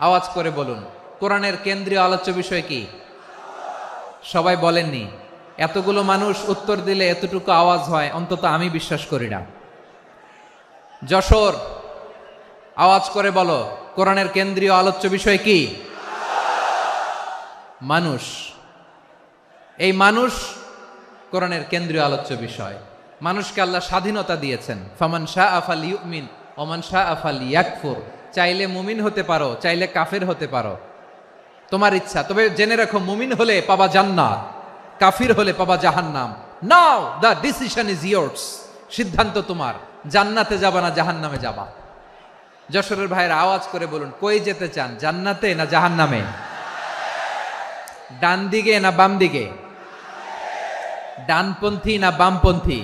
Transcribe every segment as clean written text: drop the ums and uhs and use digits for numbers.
আওয়াজ করে বলুন, কোরআনের কেন্দ্রীয় আলোচ্য বিষয় কি? সবাই বলেননি। এতগুলো মানুষ উত্তর দিলে এতটুকু আওয়াজ হয়, অন্তত আমি বিশ্বাস করি না। যশোর, আওয়াজ করে বলো, কোরআনের কেন্দ্রীয় আলোচ্য বিষয় কি? মানুষ। এই মানুষ কোরআনের কেন্দ্রীয় আলোচ্য বিষয়। মানুষকে আল্লাহ স্বাধীনতা দিয়েছেন। ফামান শাআ ফালইউমিন ওয়া মান শাআ ফালইয়াকফুর। চাইলে মুমিন হতে পারো, চাইলে কাফের হতে পারো, তোমার ইচ্ছা। তবে জেনে রাখো, মুমিন হলে পাবা জান্নাত, কাফির হলে পাবা জাহান্নাম। নাও দ্য ডিসিশন ইজ ইয়ার্স। সিদ্ধান্ত তোমার, জান্নাতে যাবা না জাহান্নামে যাবা। যশোরের ভাইয়ের আওয়াজ করে বলুন, কই যেতে চান, জান্নাতে না জাহান্নামে? ডান দিকে না বাম দিকে? ডানপন্থী না বামপন্থী?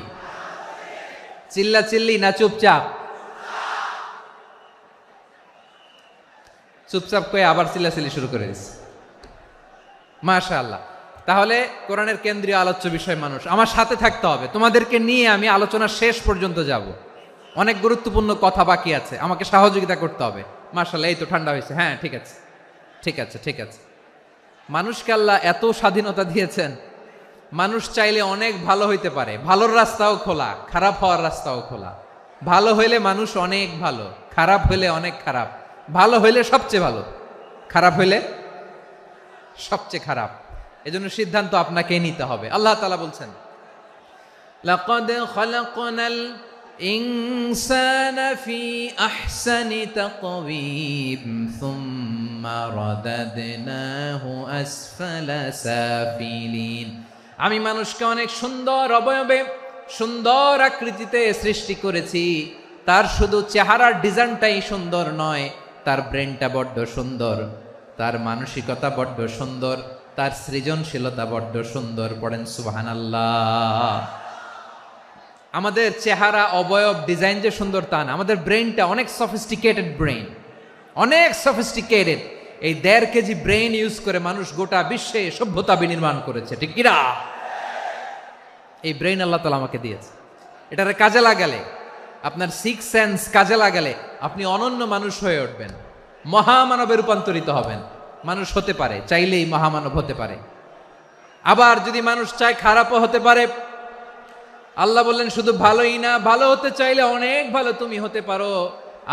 চিল্লা চিল্লি না চুপচাপ? চুপচাপ কয়ে আবার চিল্লাচিল্লি শুরু করে দিচ্ছে। মাশাআল্লাহ। তাহলে কোরআনের কেন্দ্রীয় আলোচ্য বিষয় মানুষ। আমার সাথে থাকতে হবে, তোমাদেরকে নিয়ে আমি আলোচনার শেষ পর্যন্ত যাব। অনেক গুরুত্বপূর্ণ কথা বাকি আছে, আমাকে সহযোগিতা করতে হবে। মাশাআল্লাহ, এই তো ঠান্ডা হয়েছে। হ্যাঁ, ঠিক আছে ঠিক আছে ঠিক আছে। মানুষকে আল্লাহ এত স্বাধীনতা দিয়েছেন, মানুষ চাইলে অনেক ভালো হইতে পারে। ভালোর রাস্তাও খোলা, খারাপ হওয়ার রাস্তাও খোলা। ভালো হইলে মানুষ অনেক ভালো, খারাপ হইলে অনেক খারাপ। ভালো হইলে সবচেয়ে ভালো, খারাপ হইলে সবচেয়ে খারাপ। এজন্য সিদ্ধান্ত আপনাকেই নিতে হবে। আল্লাহ তাআলা বলছেন, লাকাদ খালাকনাল ইনসানা ফি আহসানি তাকওয়িম সুম্মা রাদাদনাহু আসফালা সাফিলিন। আমি মানুষকে অনেক সুন্দর অবয়বে, সুন্দর আকৃতিতে সৃষ্টি করেছি। তার শুধু চেহারার ডিজাইনটাই সুন্দর নয়, তার ব্রেনটা বড্ড সুন্দর, তার মানসিকতা বড্ড সুন্দর, তার সৃজনশীলতা বড্ড সুন্দর। পড়েন সুবহানাল্লাহ। আমাদের চেহারা, অবয়ব, ডিজাইন যে সুন্দর তা না, আমাদের ব্রেনটা অনেক সফিস্টিকেটেড ব্রেন, অনেক সফিস্টিকেটেড। এই 1.5 কেজি ব্রেন ইউজ করে মানুষ গোটা বিশ্বে সভ্যতা বিনির্মাণ করেছে, ঠিক কিনা? এই ব্রেন আল্লাহ তাআলা আমাকে দিয়েছে। এটারে কাজে লাগালে, আপনার 6 সেন্স কাজে লাগালে আপনি অনন্য মানুষ হয়ে উঠবেন, মহামানবে রূপান্তরিত হবেন। মানুষ হতে পারে, চাইলেই মহামানব হতে পারে। আবার যদি মানুষ চায়, খারাপও হতে পারে। আল্লাহ বললেন শুধু ভালোই না, ভালো হতে চাইলে অনেক ভালো তুমি হতে পারো,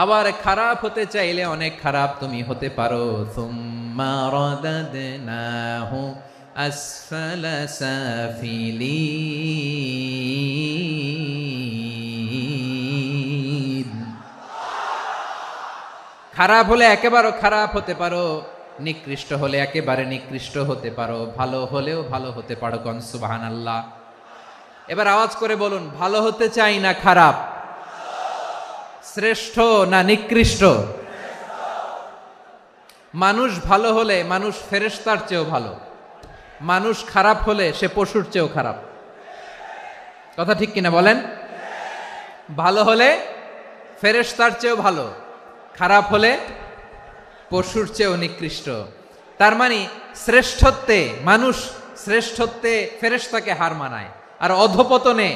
আবার খারাপ হতে চাইলে অনেক খারাপ তুমি হতে পারো। সুম্মা রাদাদনাহু আসফালা সাফিলিন। খারাপ হলে একেবারে খারাপ হতে পারো, নিকৃষ্ট হলে একেবারে নিকৃষ্ট হতে পারো, ভালো হলেও ভালো হতে পারো। কোন সুবহানাল্লাহ। এবার আওয়াজ করে বলুন, ভালো হতে চাই না খারাপ? শ্রেষ্ঠ না নিকৃষ্ট? মানুষ ভালো হলে মানুষ ফেরেশতার চেয়েও ভালো, মানুষ খারাপ হলে সে পশুর চেয়েও খারাপ। কথা ঠিক কিনা বলেন? ভালো হলে ফেরেশতার চেয়েও ভালো, খারাপ হলে পশুর চেয়েও নিকৃষ্ট। তার মানে শ্রেষ্ঠত্বে মানুষ, শ্রেষ্ঠত্বে ফেরেশতাকে হার মানায়, আর অধপতনে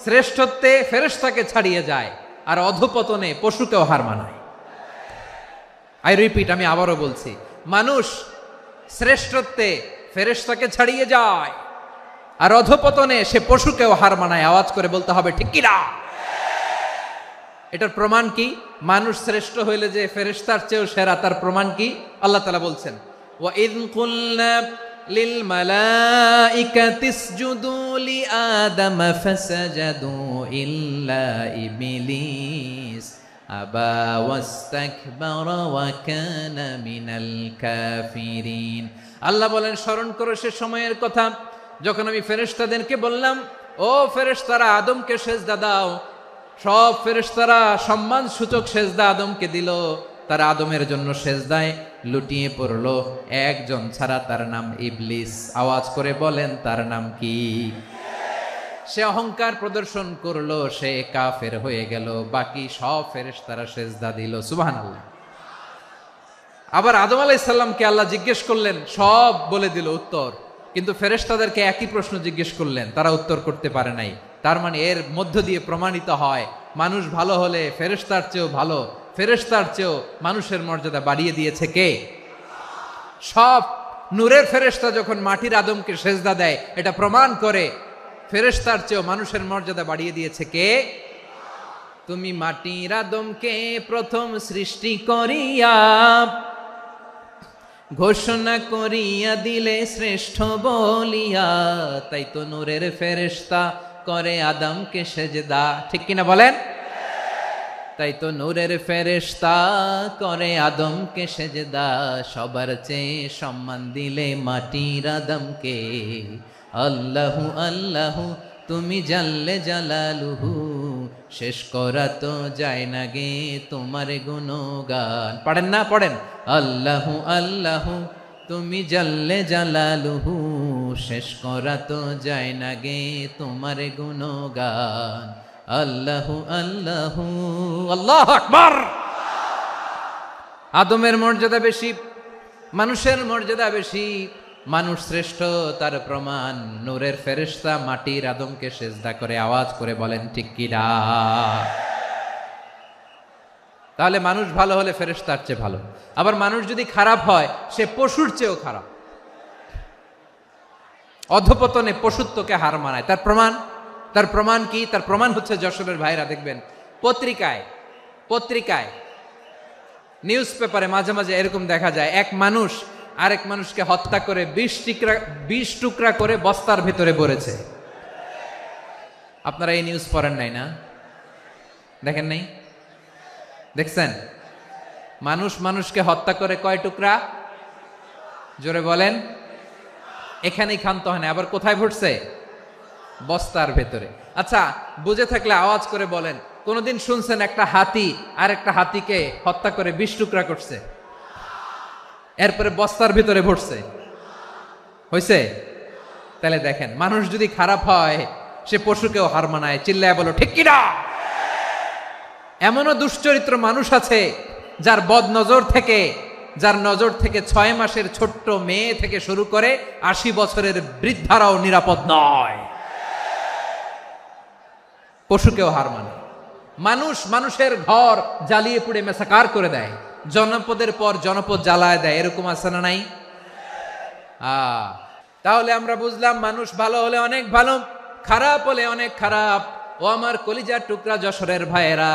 শ্রেষ্ঠত্বে ফেরেশতাকে ছাড়িয়ে যায়, আর অধপতনে পশুকেও হার মানায়। আই রিপিট, আমি আবারও বলছি, মানুষ শ্রেষ্ঠত্বে ফেরেশতাকে ছাড়িয়ে যায়, আর অধপতনে সে পশুকেও হার মানায়। আওয়াজ করে বলতে হবে, ঠিক কিনা? এটার প্রমাণ কি? মানুষ শ্রেষ্ঠ হইলে যে ফেরেশতার চেয়েও সেরা, তার প্রমাণ কি? আল্লাহ তাআলা বলছেন, ওয়া ইয কুলনা লিল মালাইকাতি ইসজুদু লি আদম ফাসাজাদু ইল্লা ইবলিস আবা ওয়াস্তাকবারা ওয়া কানা মিনাল কাফিরিন। আল্লাহ বলেন, স্মরণ করো সে সময়ের কথা যখন আমি ফেরেশতাদেরকে বললাম, ও ফেরেশতারা আদমকে সেজদা দাও। সব ফেরেশতারা সম্মান সূচক সেজদা আদমকে দিল, তারা আদমের জন্য সেজদায় লুটিয়ে পড়লো, একজন ছাড়া, তার নাম ইবলিস। আওয়াজ করে বলেন, তার নাম কি? সে অহংকার প্রদর্শন করলো, সে কাফের হয়ে গেল, বাকি সব ফেরেশতারা সেজদা দিল। সুবহানাল্লাহ। আবার আদম আলাইহিস সালামকে আল্লাহ জিজ্ঞেস করলেন, সব বলে দিল উত্তর, কিন্তু ফেরেশতাদেরকে একই প্রশ্ন জিজ্ঞেস করলেন, তারা উত্তর করতে পারে নাই। তার মানে এর মধ্য দিয়ে প্রমাণিত হয়, মানুষ ভালো হলে ফেরেশতার চেয়েও ভালো, ফেরেশতার চেয়েও মানুষের মর্যাদা বাড়িয়ে দিয়েছে কে? সব নূরের ফেরেশতা যখন মাটির আদমকে সেজদা দেয়, এটা প্রমাণ করে ফেরেশতার চেয়েও মানুষের মর্যাদা বাড়িয়ে দিয়েছে কে? তুমি মাটির আদমকে প্রথম সৃষ্টি করিয়া ঘোষণা করিয়া দিলে শ্রেষ্ঠ বলিয়া, তাই তো নূরের ফেরেশতা করে আদমকে সেজদা। ঠিক কিনা বলেন? তাই তো নূরের ফেরেশতা করে আদমকে সেজদা, সবার চেয়ে সম্মান দিলে মাটির আদমকে। আল্লাহু আল্লাহু তুমি জাল্লে জালালুহু, শেষ করা তো যায় না গে তোমার গুণগান। পড়েন না? পড়েন। আল্লাহু আল্লাহু তুমি জাল্লে জালালুহু, শেষ করা তো যায় না গে তোমার গুণগান। আল্লাহু আল্লাহু আল্লাহু আকবার। আদমের মর্যাদা বেশি, মানুষের মর্যাদা বেশি, মানুষ শ্রেষ্ঠ তার প্রমাণ নূরের ফেরেশতা মাটির আদমকে সেজদা করে আওয়াজ করে বলেন ঠিক কিনা? তাহলে মানুষ ভালো হলে ফেরেশতার চেয়ে ভালো। আবার মানুষ যদি খারাপ হয় সে পশুর চেয়েও খারাপ, অধপতনে পশুত্বকে হার মানায়। তার প্রমাণ কি? তার প্রমাণ হচ্ছে যশোরের ভাইরা দেখবেন পত্রিকায় নিউজ পেপারে মাঝে মাঝে এরকম দেখা যায়, এক মানুষ আরেক মানুষকে হত্যা করে 20 টুকরা করে বস্তার ভেতরে ভরেছে। আপনারা এই নিউজ পড়েন নাই না? দেখেন নাই? দেখছেন? মানুষ মানুষকে হত্যা করে কয় টুকরা? জোরে বলেন। এখানেই ক্ষান্ত হয় না, আবার কোথায় ভরছে? বস্তার ভেতরে। আচ্ছা, বুঝে থাকলে আওয়াজ করে বলেন, কোনদিন শুনছেন একটা হাতি আর একটা হাতিকে হত্যা করে 20 টুকরা করছে, এরপরে বস্তার ভিতরে ভরছে? হয়েছে? তাহলে দেখেন, মানুষ যদি খারাপ হয় সে পশুকেও হার মানায়। চিল্লায় বলো ঠিক কিনা? এমনও দুশ্চরিত্র মানুষ আছে যার নজর থেকে 6 মাসের ছোট্ট মেয়ে থেকে শুরু করে 80 বছরের বৃদ্ধারাও নিরাপদ নয়। পশুকেও হার মানে। মানুষের ঘর জ্বালিয়ে পুড়ে মেসাকার করে দেয়, জনপদের পর জনপদ জ্বালায় দেয়। এরকম আছে না নাই? তাহলে আমরা বুঝলাম মানুষ ভালো হলে অনেক ভালো, খারাপ হলে অনেক খারাপ। ও আমার কলিজার টুকরা যশোরের ভাইয়েরা,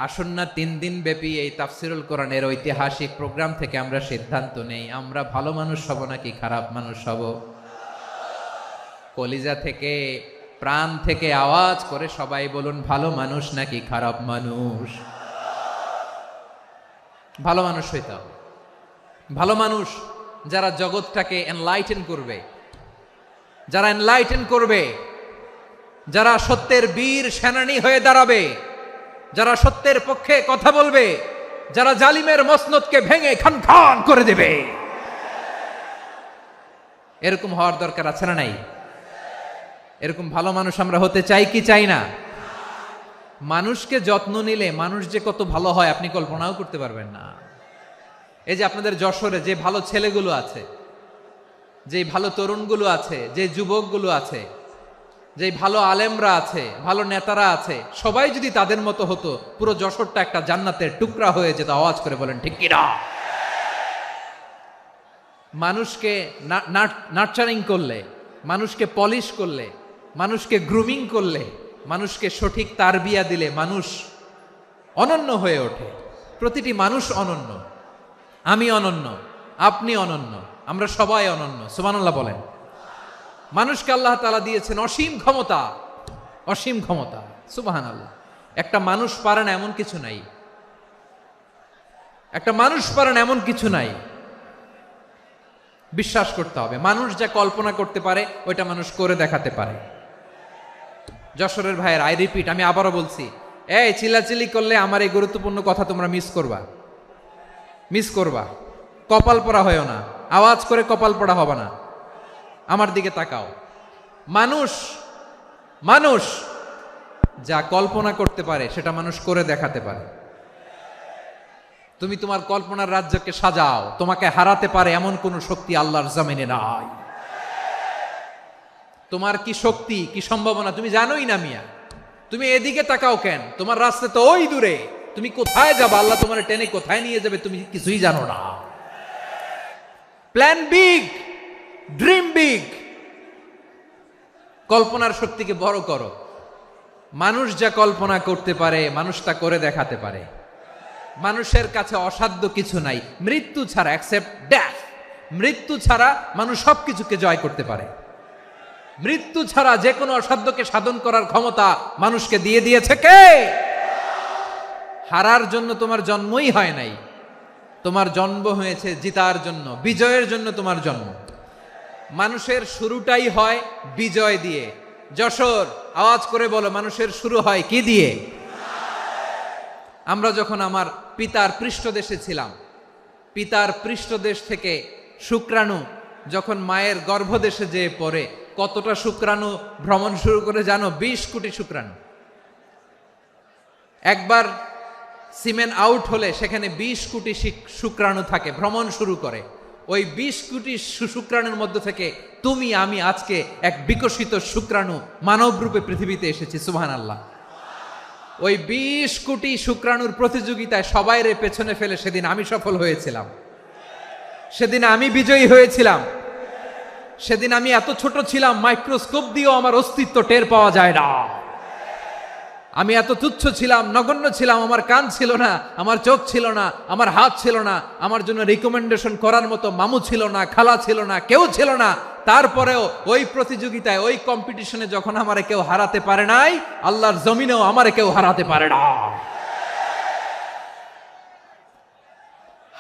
আসুন না 3 দিন ব্যাপী এই তাফসিরুল কোরআনের ঐতিহাসিক প্রোগ্রাম থেকে আমরা সিদ্ধান্ত নেই, আমরা ভালো মানুষ হব নাকি খারাপ মানুষ হব? কলিজা থেকে, প্রাণ থেকে আওয়াজ করে সবাই বলুন, ভালো মানুষ নাকি খারাপ মানুষ? ভালো মানুষ হইতে হবে। ভালো মানুষ যারা জগৎটাকে এনলাইটেন করবে, যারা সত্যের বীর সেনানী হয়ে দাঁড়াবে, যারা সত্যের পক্ষে কথা বলবে, যারা জালিমের মসনদকে ভেঙে খান খান করে দেবে। এরকম হওয়ার দরকার আছে না নাই? এরকম ভালো মানুষ আমরা হতে চাই কি চাই না? মানুষকে যত্ন নিলে মানুষ যে কত ভালো হয় আপনি কল্পনাও করতে পারবেন না। এই যে আপনাদের যশোরে যে ভালো ছেলেগুলো আছে, যে ভালো তরুণগুলো আছে, যে যুবকগুলো আছে, যে ভালো আলেমরা আছে, ভালো নেতারা আছে, সবাই যদি তাদের মতো হতো, পুরো যশোরটা একটা জান্নাতের টুকরা হয়ে যেত। আওয়াজ করে বলেন ঠিক কিনা? মানুষকে নার্চারিং করলে, মানুষকে পলিশ করলে, মানুষকে গ্রুমিং করলে, মানুষকে সঠিক তারবিয়া দিলে মানুষ অনন্য হয়ে ওঠে। প্রতিটি মানুষ অনন্য। আমি অনন্য, আপনি অনন্য, আমরা সবাই অনন্য। সুবহানাল্লাহ বলেন। মানুষকে আল্লাহ তাআলা দিয়েছেন অসীম ক্ষমতা। সুবহানাল্লাহ। একটা মানুষ পারে না এমন কিছু নাই। বিশ্বাস করতে হবে, মানুষ যা কল্পনা করতে পারে ওইটা মানুষ করে দেখাতে পারে। যশোরের ভাইয়ের, আই রিপিট, আমি আবারও বলছি, এই চিল্লাচিল্লি করলে আমার এই গুরুত্বপূর্ণ কথা তোমরা মিস করবা। কপাল পড়া হয়েও না, আওয়াজ করে কপাল পড়া হবে না। আমার দিকে তাকাও। মানুষ যা কল্পনা করতে পারে সেটা মানুষ করে দেখাতে পারে। তুমি তোমার কল্পনার রাজ্যকে সাজাও, তোমাকে হারাতে পারে এমন কোন শক্তি আল্লাহর জমিনে নাই। তোমার কি শক্তি, কি সম্ভাবনা তুমি জানোই না মিয়া। তুমি এদিকে তাকাও কেন? তোমার রাস্তা তো ওই দূরে, তুমি কোথায় যাবে, আল্লাহ তোমার টেনে কোথায় নিয়ে যাবে তুমি কিছুই জানো না। প্ল্যান বিগ, ড্রিম বিগ, কল্পনার শক্তিকে বড় করো। মানুষ যা কল্পনা করতে পারে মানুষ তা করে দেখাতে পারে। মানুষের কাছে অসাধ্য কিছু নাই, মৃত্যু ছাড়া, অ্যাকসেপ্ট ডেথ, মৃত্যু ছাড়া মানুষ সবকিছুকে জয় করতে পারে। মৃত্যু ছাড়া যে কোনো অসাধ্যকে সাধন করার ক্ষমতা মানুষকে দিয়ে দিয়েছে কে? হারার জন্য তোমার জন্মই হয় নাই, তোমার জন্ম হয়েছে জিতার জন্য, বিজয়ের জন্য তোমার জন্ম। মানুষের শুরুটাই হয় বিজয় দিয়ে। যশোর, আওয়াজ করে বলো, মানুষের শুরু হয় কি দিয়ে? আমরা যখন আমার পিতার পৃষ্ঠদেশে ছিলাম, পিতার পৃষ্ঠদেশ থেকে শুক্রাণু যখন মায়ের গর্ভদেশে যেয়ে পড়ে, কতটা শুক্রাণু ভ্রমণ শুরু করে জানো? 20 কোটি শুক্রাণু। একবার সিমেন আউট হলে সেখানে 20 কোটি শুক্রাণু থাকে, ভ্রমণ শুরু করে। ওই 20 কোটি শুক্রাণুর মধ্যে থেকে তুমি আমি আজকে এক বিকশিত শুক্রাণু মানব রূপে পৃথিবীতে এসেছি। সুবহানাল্লাহ। ওই 20 কোটি শুক্রাণুর প্রতিযোগিতায় সবাই রে পেছনে ফেলে সেদিন আমি সফল হয়েছিলাম, সেদিন আমি বিজয়ী হয়েছিলাম। সেদিন আমি এত ছোট ছিলাম, মাইক্রোস্কোপ দিয়েও আমার অস্তিত্ব টের পাওয়া যায় না। আমি এত তুচ্ছ ছিলাম, নগণ্য ছিলাম, আমার কান ছিল না, আমার চোখ ছিল না, আমার হাত ছিল না, আমার জন্য রিকমেন্ডেশন করার মতো মামু ছিল না, খালা ছিল না, কেউ ছিল না। তারপরেও ওই প্রতিযোগিতায়, ওই কম্পিটিশনে যখন আমারে কেউ হারাতে পারে নাই, আল্লাহর জমিনেও আমারে কেউ হারাতে পারে না।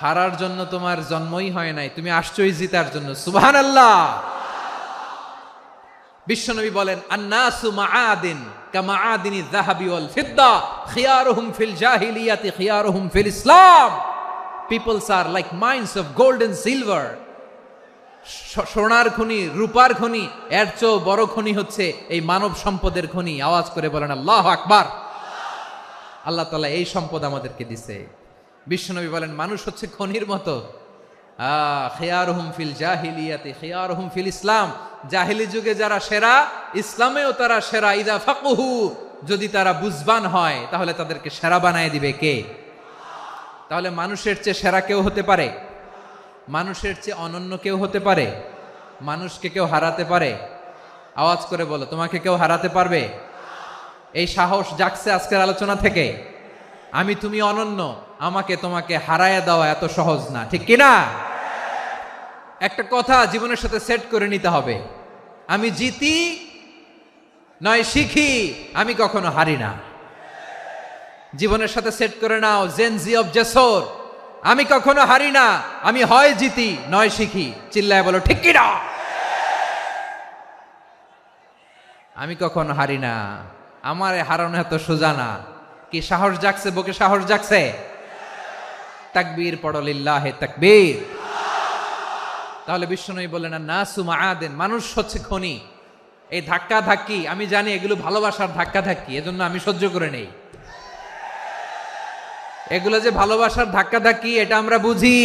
হারার জন্য তোমার জন্মই হয় নাই, তুমি আসছোই জিতার জন্য। সুবহানাল্লাহ। বিশ্বনবী বলেন, আন্নাসু মাআদিন কামাআদিনি যাহাবি ওয়াল ফিদ্দা খিয়ারুহুম ফিল জাহিলিয়াতি খিয়ারুহুম ফিল ইসলাম। Peoples are like mines of gold and silver. সোনার খনি, রূপার খনি, এর চেয়েও বড় খনি হচ্ছে এই মানব সম্পদের খনি। আওয়াজ করে বলেন আল্লাহু আকবার। আল্লাহ তাআলা এই সম্পদ আমাদেরকে দিছে। বিশ্বনবী বলেন, মানুষ হচ্ছে খনির মতো। খিয়ারুহুম ফিল জাহিলিয়াতি খিয়ারুহুম ফিল ইসলাম। জাহিলি যুগে যারা সেরা, ইসলামেও তারা সেরা। ইদা ফাকুহু, যদি তারা বুঝবান হয় তাহলে তাদেরকে সেরা বানায় দিবে কে? তাহলে মানুষের চেয়ে সেরা কেউ হতে পারে? মানুষের চেয়ে অনন্য কেউ হতে পারে? মানুষকে কেউ হারাতে পারে? আওয়াজ করে বলো, তোমাকে কেউ হারাতে পারবে? এই সাহস জাগছে আজকের আলোচনা থেকে। আমি তুমি অনন্য, আমাকে তোমাকে হারায় দেওয়া এত সহজ না, ঠিক কিনা? একটা কথা জীবনের সাথে সেট করে নিতে হবে, আমি জিতি নয় শিখি, আমি কখনো হারি না। জীবনের সাথে সেট করে নাও, জেনজি অফ যশোর, আমি কখনো হারি না, আমি হয় জিতি নয় শিখি। চিল্লায় বলো ঠিক কিনা? আমি কখনো হারি না, আমার হারানো এত সোজা না। কি সাহস জাগছে? বুকে সাহস জাগছে? তাকবীর পড়ো, লিল্লাহে তাকবীর। তাহলে বিশ্বনবী বললেন, নাসু মাআদিন, মানুষ হচ্ছে খনি। এই ধাক্কা ধাক্কি, আমি জানি এগুলো ভালোবাসার ধাক্কা ধাক্কি, এজন্য আমি সহ্য করে নেই। এগুলো যে ভালোবাসার ধাক্কা ধাক্কি, এটা আমরা বুঝি।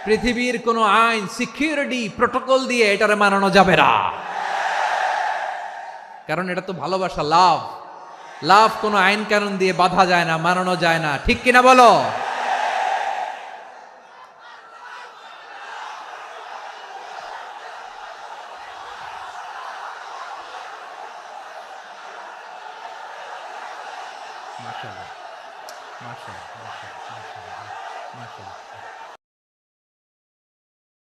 পৃথিবীর কোন আইন, সিকিউরিটি প্রটোকল দিয়ে এটারে মানানো যাবে না, কারণ এটা তো ভালোবাসা, লাভ। লাভ কোনো আইন কানুন দিয়ে বাধা যায় না, মানানো যায় না, ঠিক কিনা বলো? মাশাআল্লাহ, মাশাআল্লাহ, মাশাআল্লাহ, মাশাআল্লাহ, মাশাআল্লাহ।